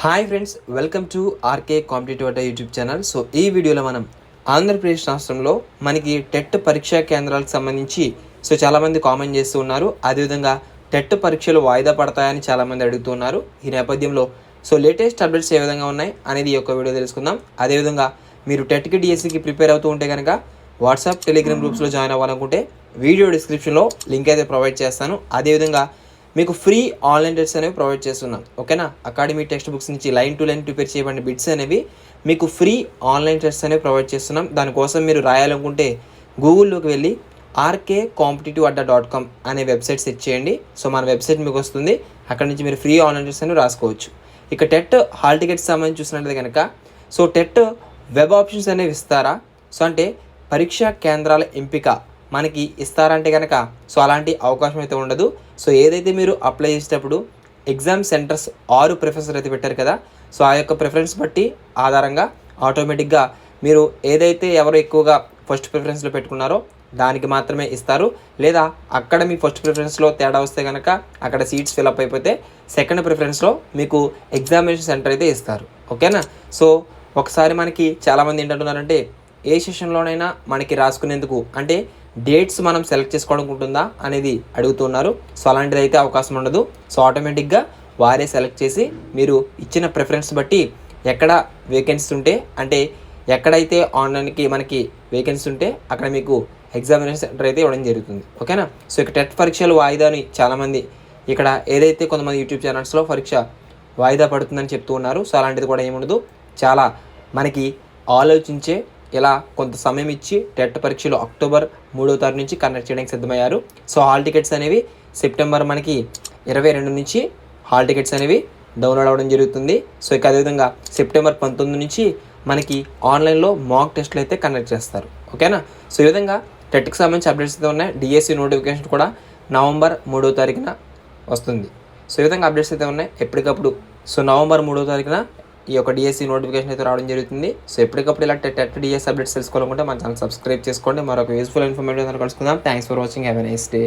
Hi friends, welcome to RK competitive Adda YouTube channel. So ఈ వీడియోలో మనం ఆంధ్రప్రదేశ్ రాష్ట్రంలో మనకి టెట్ పరీక్షా కేంద్రాలకు సంబంధించి చాలామంది కామెంట్ చేస్తూ ఉన్నారు. అదేవిధంగా టెట్ పరీక్షలు వాయిదా పడతాయని చాలామంది అడుగుతున్నారు. ఈ నేపథ్యంలో లేటెస్ట్ అప్డేట్స్ ఏ విధంగా ఉన్నాయి అనేది ఈ యొక్క వీడియో తెలుసుకుందాం. అదేవిధంగా మీరు టెట్కి డిఎస్సికి ప్రిపేర్ అవుతూ ఉంటే కనుక వాట్సాప్ టెలిగ్రామ్ గ్రూప్స్లో జాయిన్ అవ్వాలనుకుంటే వీడియో డిస్క్రిప్షన్లో లింక్ అయితే ప్రొవైడ్ చేస్తాను. అదేవిధంగా మీకు ఫ్రీ ఆన్లైన్ టెస్ట్స్ అనేవి ప్రొవైడ్ చేస్తున్నాం. ఓకేనా, అకాడమీ టెక్స్ట్ బుక్స్ నుంచి లైన్ టు లైన్ ప్రిపేర్ చేయబడిన బిట్స్ అనేవి మీకు ఫ్రీ ఆన్లైన్ టెస్ట్స్ అనేవి ప్రొవైడ్ చేస్తున్నాం. దానికోసం మీరు రాయాలనుకుంటే గూగుల్లోకి వెళ్ళి rkcompetitiveadda.com అనే వెబ్సైట్ సెర్చ్ చేయండి. మన వెబ్సైట్ మీకు వస్తుంది. అక్కడ నుంచి మీరు ఫ్రీ ఆన్లైన్ టెస్ట్ అనేవి రాసుకోవచ్చు. ఇక టెట్ హాల్ టికెట్స్ సంబంధించి చూసినట్లయితే కనుక టెట్ వెబ్ ఆప్షన్స్ అనేవి ఇస్తారా? అంటే పరీక్షా కేంద్రాల ఎంపిక మనకి ఇస్తారంటే కనుక అలాంటి అవకాశం అయితే ఉండదు. ఏదైతే మీరు అప్లై చేసేటప్పుడు ఎగ్జామ్ సెంటర్స్ 6 ప్రిఫరెన్స్ అయితే పెట్టారు కదా, ఆ యొక్క ప్రిఫరెన్స్ బట్టి ఆధారంగా ఆటోమేటిక్గా మీరు ఏదైతే ఎవరు ఎక్కువగా ఫస్ట్ ప్రిఫరెన్స్లో పెట్టుకున్నారో దానికి మాత్రమే ఇస్తారు. లేదా అక్కడ మీ ఫస్ట్ ప్రిఫరెన్స్లో తేడా వస్తే కనుక అక్కడ సీట్స్ ఫిల్అప్ అయిపోతే సెకండ్ ప్రిఫరెన్స్లో మీకు ఎగ్జామినేషన్ సెంటర్ అయితే ఇస్తారు. ఓకేనా, ఒకసారి మనకి చాలామంది ఏంటంటున్నారంటే ఏ సెషన్లోనైనా మనకి రాసుకునేందుకు అంటే డేట్స్ మనం సెలెక్ట్ చేసుకోవడం ఉంటుందా అనేది అడుగుతున్నారు. అలాంటిది అయితే అవకాశం ఉండదు. ఆటోమేటిక్గా వారే సెలెక్ట్ చేసి మీరు ఇచ్చిన ప్రిఫరెన్స్ బట్టి ఎక్కడ వేకెన్సీ ఉంటే అంటే ఎక్కడైతే ఆన్లైన్కి మనకి వేకెన్సీ ఉంటే అక్కడ మీకు ఎగ్జామినేషన్ సెంటర్ అయితే ఇవ్వడం జరుగుతుంది. ఓకేనా, ఇక టెట్ పరీక్షలు వాయిదా అని చాలామంది ఇక్కడ ఏదైతే కొంతమంది యూట్యూబ్ ఛానల్స్లో పరీక్ష వాయిదా పడుతుందని చెప్తూ ఉన్నారు. అలాంటిది కూడా ఏముండదు. చాలా మనకి ఆలోచించే ఇలా కొంత సమయం ఇచ్చి టెట్ పరీక్షలు అక్టోబర్ 3వ తారీఖు నుంచి కండక్ట్ చేయడానికి సిద్ధమయ్యారు. హాల్ టికెట్స్ అనేవి సెప్టెంబర్ మనకి 22 నుంచి హాల్ టికెట్స్ అనేవి డౌన్లోడ్ అవ్వడం జరుగుతుంది. ఇక అదేవిధంగా సెప్టెంబర్ 19 నుంచి మనకి ఆన్లైన్లో మాక్ టెస్ట్లు అయితే కండక్ట్ చేస్తారు. ఓకేనా, ఈ విధంగా టెట్కి సంబంధించి అప్డేట్స్ అయితే ఉన్నాయి. డిఎస్సి నోటిఫికేషన్ కూడా నవంబర్ 3వ తారీఖున వస్తుంది. ఈ విధంగా అప్డేట్స్ అయితే ఉన్నాయి ఎప్పటికప్పుడు. నవంబర్ 3వ తారీఖున ఈ యొక్క డిఎస్సి నోటిఫికేషన్ అయితే రావడం జరుగుతుంది. ఎప్పటికప్పుడు ఇలా టెట్ డిఎస్సి అప్డేట్స్ తెలుసుకోవాలనుకుంటే మన ఛానల్ సబ్స్క్రైబ్ చేసుకోండి. మరొక యూస్ఫుల్ ఇన్ఫర్మేటివ్ కలుసుకుందాం. Thanks for watching. Have a nice day.